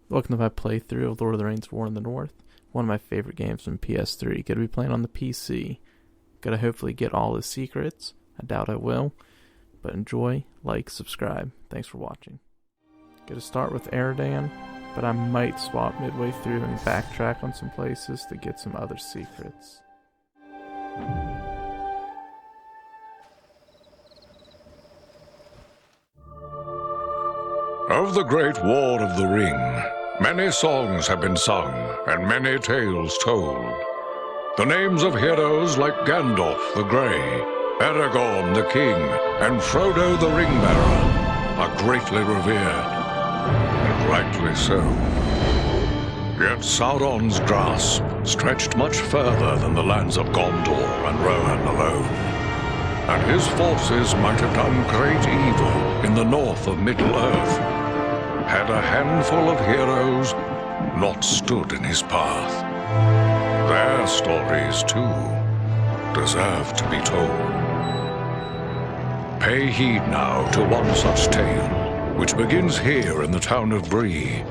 Welcome to my playthrough of Lord of the Rings War in the North, one of my favorite games from PS3. Gonna be playing on the PC. Gotta hopefully get all the secrets. I doubt I will, but enjoy, like, subscribe. Thanks for watching. Gonna start with Eradan, but I might swap midway through and backtrack on some places to get some other secrets. Of the Great War of the Ring, many songs have been sung and many tales told. The names of heroes like Gandalf the Grey, Aragorn the King, and Frodo the Ring-Bearer are greatly revered, and rightly so. Yet Sauron's grasp stretched much further than the lands of Gondor and Rohan alone, and his forces might have done great evil in the north of Middle-earth, had a handful of heroes not stood in his path. Their stories, too, deserve to be told. Pay heed now to one such tale, which begins here in the town of Bree,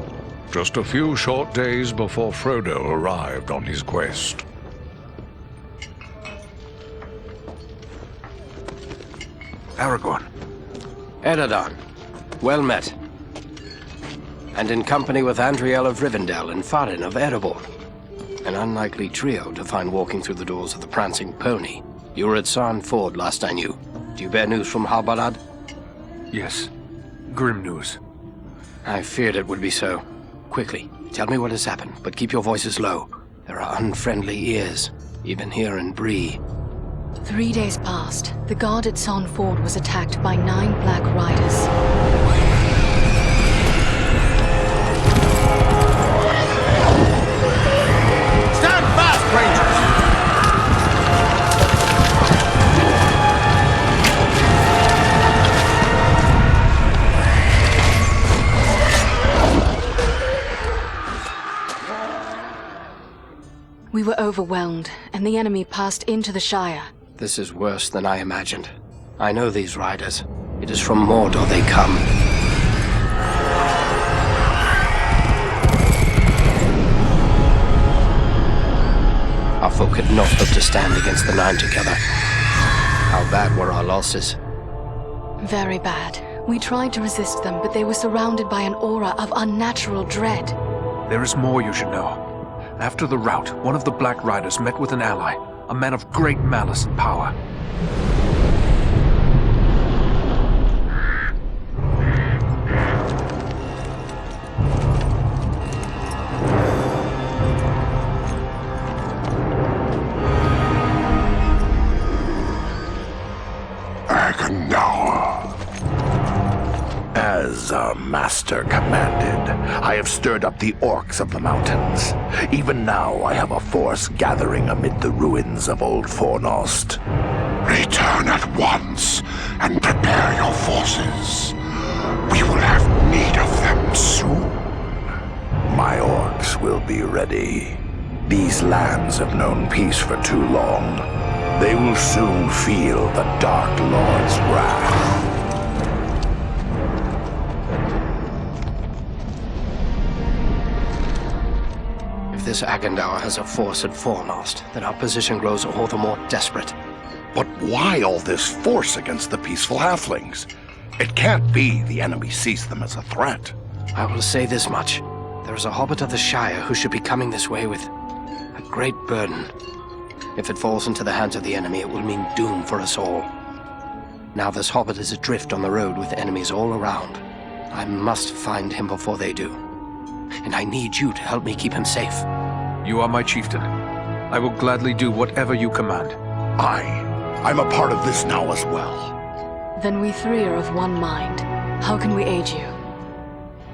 just a few short days before Frodo arrived on his quest. Aragorn. Eradan, well met. And in company with Andriel of Rivendell and Farin of Erebor. An unlikely trio to find walking through the doors of the Prancing Pony. You were at Sarn Ford last I knew. Do you bear news from Halbarad? Yes. Grim news. I feared it would be so. Quickly, tell me what has happened, but keep your voices low. There are unfriendly ears, even here in Bree. 3 days passed. The guard at Sarn Ford was attacked by 9 Black Riders. Stand fast, Rangers! We were overwhelmed, and the enemy passed into the Shire. This is worse than I imagined. I know these riders. It is from Mordor they come. Our folk could not hope to stand against the 9 together. How bad were our losses? Very bad. We tried to resist them, but they were surrounded by an aura of unnatural dread. There is more you should know. After the rout, one of the Black Riders met with an ally, a man of great malice and power. As our master commanded, I have stirred up the orcs of the mountains. Even now I have a force gathering amid the ruins of Old Fornost. Return at once and prepare your forces. We will have need of them soon. My orcs will be ready. These lands have known peace for too long. They will soon feel the Dark Lord's wrath. If this Agandaur has a force at Fornost, then our position grows all the more desperate. But why all this force against the peaceful halflings? It can't be the enemy sees them as a threat. I will say this much. There is a hobbit of the Shire who should be coming this way with a great burden. If it falls into the hands of the enemy, it will mean doom for us all. Now this hobbit is adrift on the road with enemies all around. I must find him before they do. And I need you to help me keep him safe. You are my chieftain. I will gladly do whatever you command. I'm a part of this now as well. Then we 3 are of one mind. How can we aid you?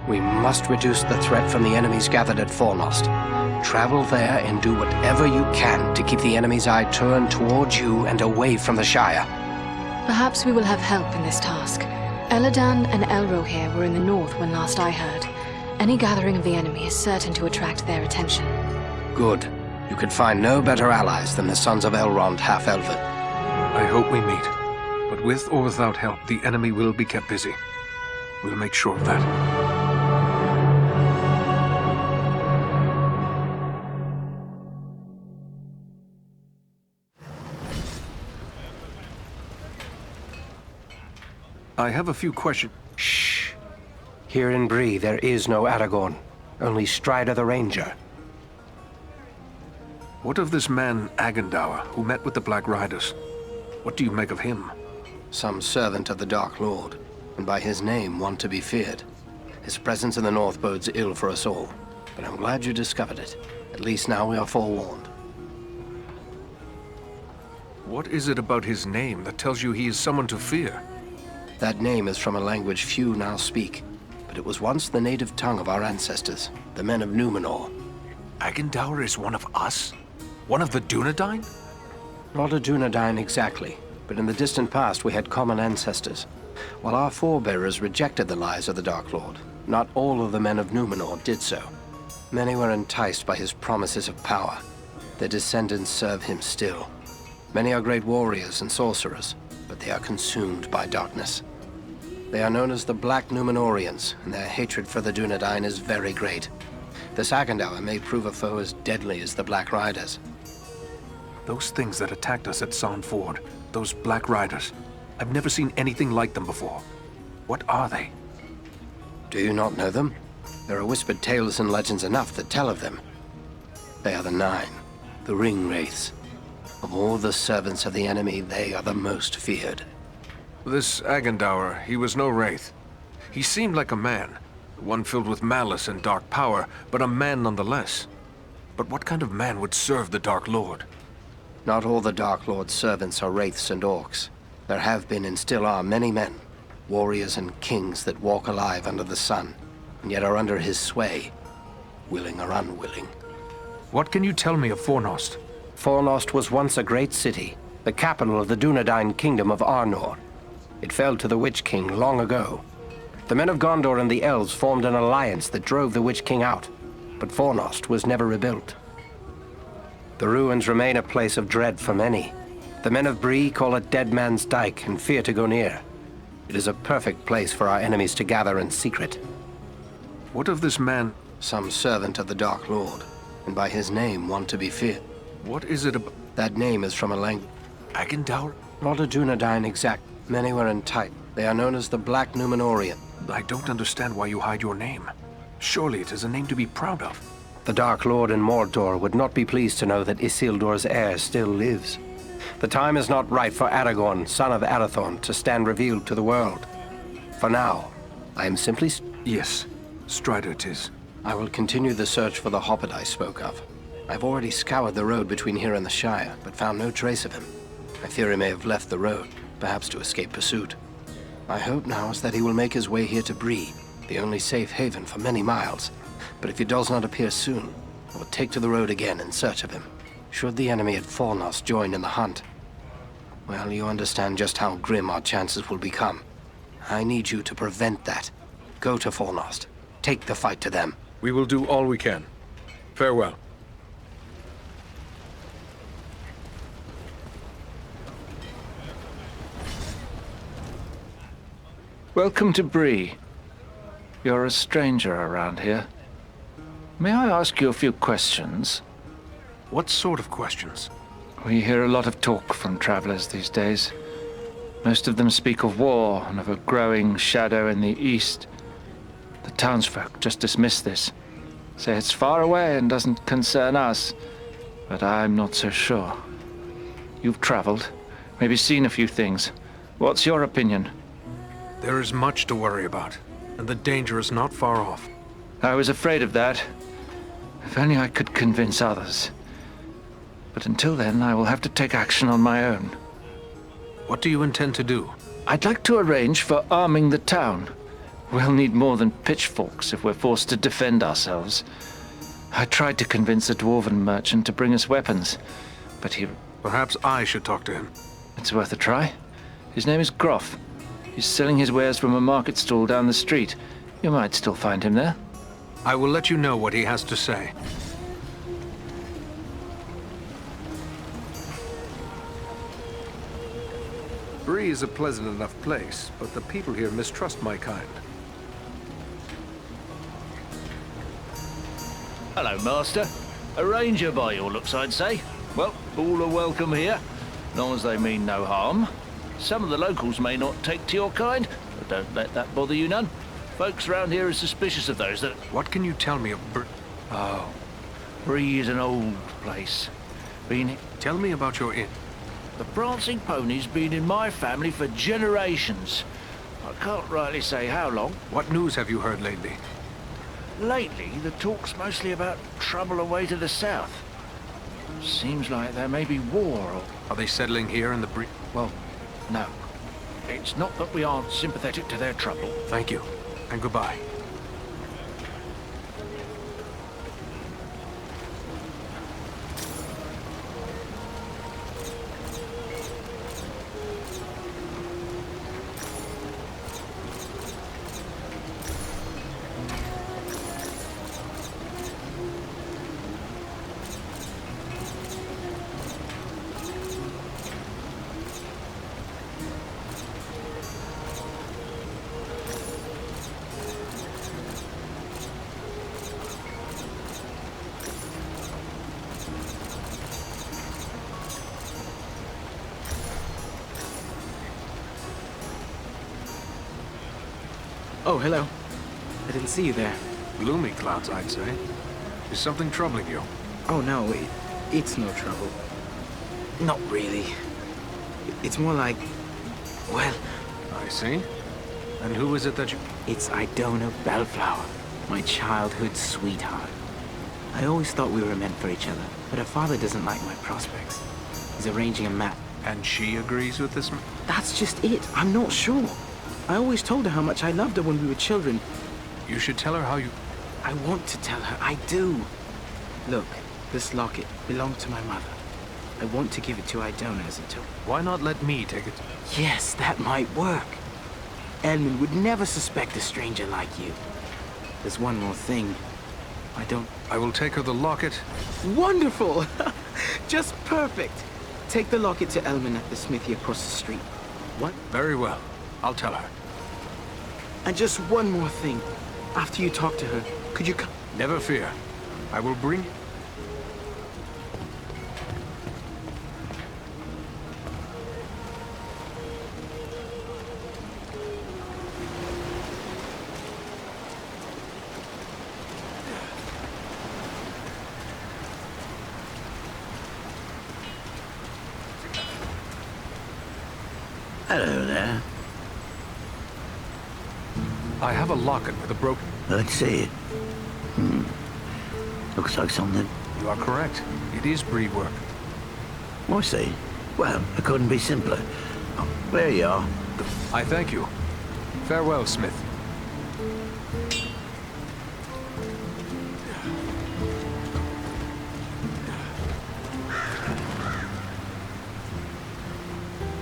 We must reduce the threat from the enemies gathered at Fornost. Travel there and do whatever you can to keep the enemy's eye turned towards you and away from the Shire. Perhaps we will have help in this task. Eladan and Elrohir were in the north when last I heard. Any gathering of the enemy is certain to attract their attention. Good. You could find no better allies than the sons of Elrond half-elven. I hope we meet. But with or without help, the enemy will be kept busy. We'll make sure of that. I have a few questions. Shh. Here in Bree, there is no Aragorn. Only Strider the Ranger. What of this man, Agendour, who met with the Black Riders? What do you make of him? Some servant of the Dark Lord, and by his name one to be feared. His presence in the north bodes ill for us all, but I'm glad you discovered it. At least now we are forewarned. What is it about his name that tells you he is someone to fear? That name is from a language few now speak, but it was once the native tongue of our ancestors, the men of Numenor. Agendour is one of us? One of the Dunedain? Not a Dunedain exactly, but in the distant past we had common ancestors. While our forebearers rejected the lies of the Dark Lord, not all of the men of Numenor did so. Many were enticed by his promises of power. Their descendants serve him still. Many are great warriors and sorcerers, but they are consumed by darkness. They are known as the Black Numenorians, and their hatred for the Dunedain is very great. This Agendour may prove a foe as deadly as the Black Riders. Those things that attacked us at Son Ford, those Black Riders, I've never seen anything like them before. What are they? Do you not know them? There are whispered tales and legends enough that tell of them. They are the Nine, the Ring Wraiths. Of all the servants of the enemy, they are the most feared. This Agendour, he was no wraith. He seemed like a man, one filled with malice and dark power, but a man nonetheless. But what kind of man would serve the Dark Lord? Not all the Dark Lord's servants are wraiths and orcs. There have been and still are many men, warriors and kings that walk alive under the sun, and yet are under his sway, willing or unwilling. What can you tell me of Fornost? Fornost was once a great city, the capital of the Dunedain kingdom of Arnor. It fell to the Witch King long ago. The men of Gondor and the elves formed an alliance that drove the Witch King out, but Fornost was never rebuilt. The ruins remain a place of dread for many. The men of Bree call it Dead Man's Dyke and fear to go near. It is a perfect place for our enemies to gather in secret. What of this man? Some servant of the Dark Lord, and by his name one to be feared. What is it about? That name is from a language. Agendour? Not a Dunedain exact. Many were in type. They are known as the Black Numenorian. I don't understand why you hide your name. Surely it is a name to be proud of. The Dark Lord in Mordor would not be pleased to know that Isildur's heir still lives. The time is not right for Aragorn, son of Arathorn, to stand revealed to the world. For now, I am simply... Yes, Strider it is. I will continue the search for the hobbit I spoke of. I've already scoured the road between here and the Shire, but found no trace of him. I fear he may have left the road, perhaps to escape pursuit. My hope now is that he will make his way here to Bree, the only safe haven for many miles. But if he does not appear soon, I will take to the road again in search of him. Should the enemy at Fornost join in the hunt, well, you understand just how grim our chances will become. I need you to prevent that. Go to Fornost. Take the fight to them. We will do all we can. Farewell. Welcome to Bree. You're a stranger around here. May I ask you a few questions? What sort of questions? We hear a lot of talk from travelers these days. Most of them speak of war and of a growing shadow in the east. The townsfolk just dismiss this, say it's far away and doesn't concern us, but I'm not so sure. You've traveled, maybe seen a few things. What's your opinion? There is much to worry about, and the danger is not far off. I was afraid of that. If only I could convince others. But until then, I will have to take action on my own. What do you intend to do? I'd like to arrange for arming the town. We'll need more than pitchforks if we're forced to defend ourselves. I tried to convince a dwarven merchant to bring us weapons, but he... Perhaps I should talk to him. It's worth a try. His name is Groff. He's selling his wares from a market stall down the street. You might still find him there. I will let you know what he has to say. Bree is a pleasant enough place, but the people here mistrust my kind. Hello, Master. A ranger by your looks, I'd say. Well, all are welcome here, long as they mean no harm. Some of the locals may not take to your kind, But don't let that bother you none. Folks around here are suspicious of those that... What can you tell me of Oh, Bree is an old place. Tell me about your inn. The Prancing Pony's been in my family for generations. I can't rightly say how long. What news have you heard lately? Lately, the talk's mostly about trouble away to the south. Seems like there may be war or... Are they settling here in the Well, no. It's not that we aren't sympathetic to their trouble. Thank you, and goodbye. Oh, hello. I didn't see you there. Gloomy clouds, I'd say. Is something troubling you? Oh, no, it's no trouble. Not really. It's more like... well... I see. And who is it that you... It's Idona Bellflower, my childhood sweetheart. I always thought we were meant for each other, but her father doesn't like my prospects. He's arranging a match. And she agrees with this? That's just it. I'm not sure. I always told her how much I loved her when we were children. You should tell her how you... I want to tell her. I do. Look, this locket belonged to my mother. I want to give it to Idona as a token. Why not let me take it? Yes, that might work. Edmund would never suspect a stranger like you. There's one more thing. I will take her the locket. Wonderful! Just perfect. Take the locket to Elman at the smithy across the street. What? Very well. I'll tell her. And just one more thing. After you talk to her, could you come? Never fear. I will bring... Hello there. I have a locket with a broken... Let's see it. Looks like something. You are correct. It is Bree work. I see. Well, it couldn't be simpler. Oh, there you are. I thank you. Farewell, Smith.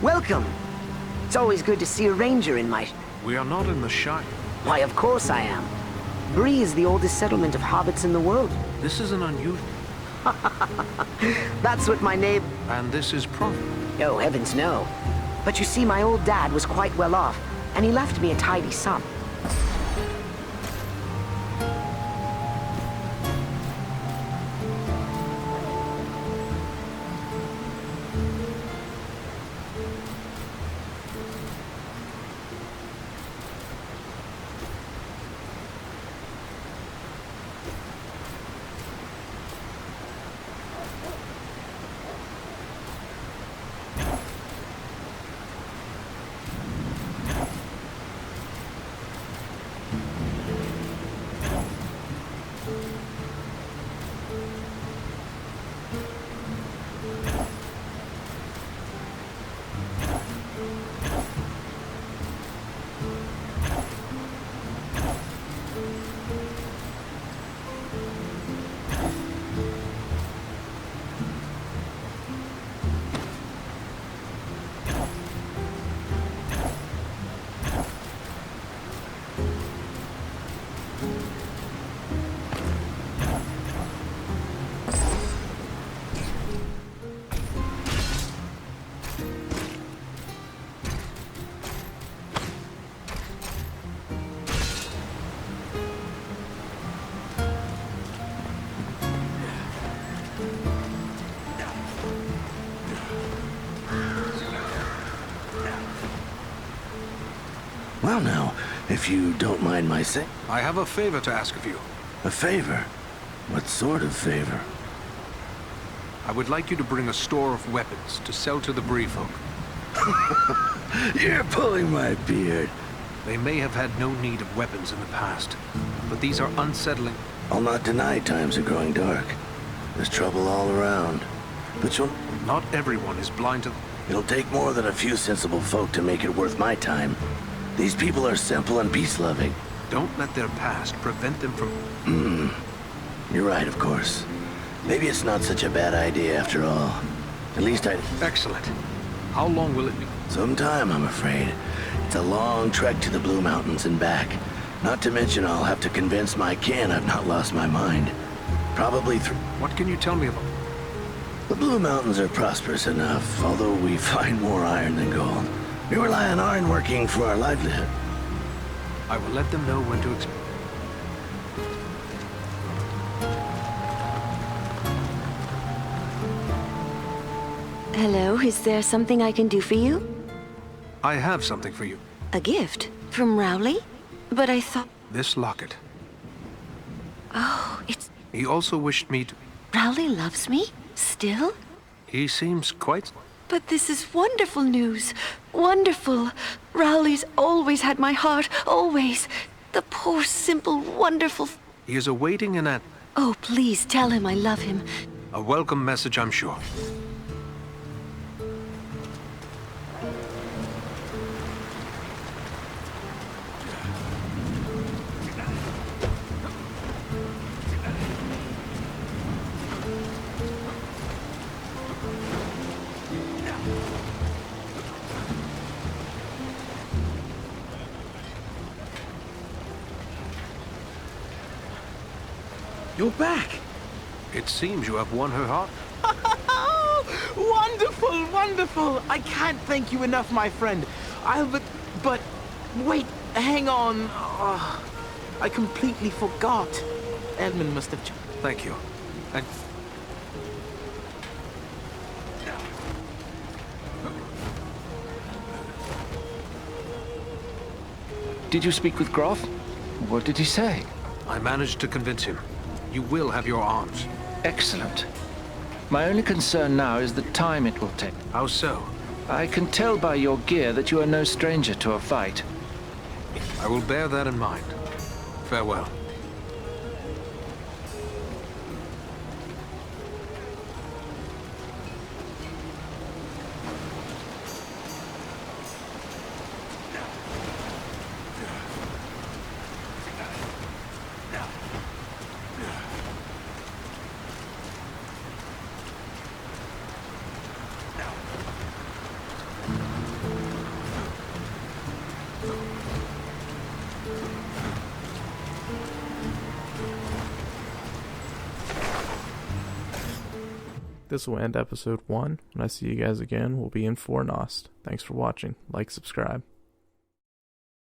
Welcome. It's always good to see a ranger in my... We are not in the Shire. Why, of course I am. Bree is the oldest settlement of hobbits in the world. This is an unusual... That's what my neighbor... And this is Oh, heavens no. But you see, my old dad was quite well off, and he left me a tidy sum. Well, now, if you don't mind my saying... I have a favor to ask of you. A favor? What sort of favor? I would like you to bring a store of weapons to sell to the Bree folk. You're pulling my beard. They may have had no need of weapons in the past, but these are unsettling. I'll not deny times are growing dark. There's trouble all around. But you'll... Not everyone is blind to... It'll take more than a few sensible folk to make it worth my time. These people are simple and peace-loving. Don't let their past prevent them from... You're right, of course. Maybe it's not such a bad idea after all. At least I... Excellent. How long will it be? Some time, I'm afraid. It's a long trek to the Blue Mountains and back. Not to mention I'll have to convince my kin I've not lost my mind. Probably through... What can you tell me about... The Blue Mountains are prosperous enough, although we find more iron than gold. We rely on iron working for our livelihood. I will let them know when to expect... Hello, is there something I can do for you? I have something for you. A gift? From Rowley? But I thought... This locket. Oh, it's... He also wished me to... Rowley loves me? Still? He seems quite... But this is wonderful news. Wonderful. Rowley's always had my heart, always. The poor, simple, wonderful... He is awaiting an answer. Oh, please tell him I love him. A welcome message, I'm sure. You're back! It seems you have won her heart. Wonderful, wonderful! I can't thank you enough, my friend. But, wait, hang on. Oh, I completely forgot. Edmund must have... Thank you. And... Did you speak with Groff? What did he say? I managed to convince him. You will have your arms. Excellent. My only concern now is the time it will take. How so? I can tell by your gear that you are no stranger to a fight. I will bear that in mind. Farewell. This will end episode 1. When I see you guys again, we'll be in Fornost. Thanks for watching. Like, subscribe.